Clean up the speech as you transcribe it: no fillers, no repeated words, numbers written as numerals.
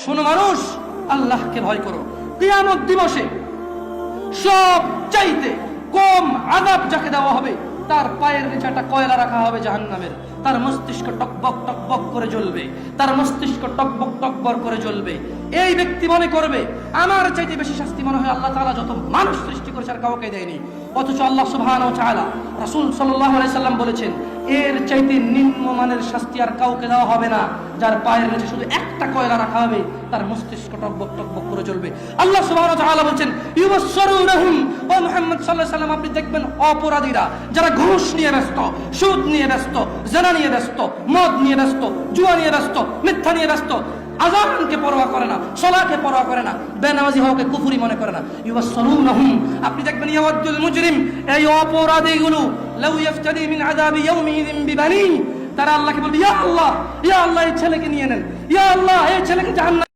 শোনো মানুষ, আল্লাহকে ভয় করো। কিয়ামত দিবসে সব চাইতে কম আযাব যাকে দেওয়া হবে, তার পায়ের নিচে একটা কয়লা রাখা হবে জাহান্নামের, তার মস্তিষ্ক টকবক টকবক করে জ্বলবে, তার মস্তিষ্ক টকবক টকবক করে জ্বলবে। এই ব্যক্তি মনে করবে আমার চাইতে বেশি শাস্তি মনে হয় আল্লাহ তাআলা যত মানুষ সৃষ্টি করেছে আর কাউকে দেয়নি। অথচ আল্লাহ সুবহানাহু ওয়া তাআলা, রাসূল সাল্লাল্লাহু আলাইহি সাল্লাম বলেছেন, এর চাইতে নিম্নমানের শাস্তি আর কাউকে দেওয়া হবে না, যার পায়ের নিচে শুধু একটা কয়লা রাখা হবে, তার মস্তিষ্ক টকবক টকবক করে জ্বলবে। আল্লাহ সুবহানাহু ওয়া তাআলা বলেন, ইউবাশশিরুনহুম, ও মুহাম্মদ সাল্লাল্লাহু আলাইহি সাল্লাম, আপনি দেখবেন অপরাধীরা যারা ঘুষ নিয়ে ব্যস্ত, সুদ নিয়ে ব্যস্ত, জিনা নিয়ে ব্যস্ত, মদ নিয়ে ব্যস্ত, জুয়া নিয়ে ব্যস্ত, মিথ্যা নিয়ে ব্যস্ত, আযানকে পরোয়া করে না, সালাতকে পরোয়া করে না, বেনামাজি হওয়াকে কুফরি মনে করে না। ইউবাশশিরুনহুম, আপনি দেখবেন ইয়াওয়াদুল মুজরিম, এই অপরাধীগুলো, লাউ ইফতাদি মিন আযাবি ইয়াউমিযিন বিবানি, তারা আল্লাহকে বলবে, ইয়া আল্লাহ, ইয়া আল্লাহ, এই ছেলেকে নিয়ে নেন, ইয়া আল্লাহ, এই ছেলেকে জাহান্নামে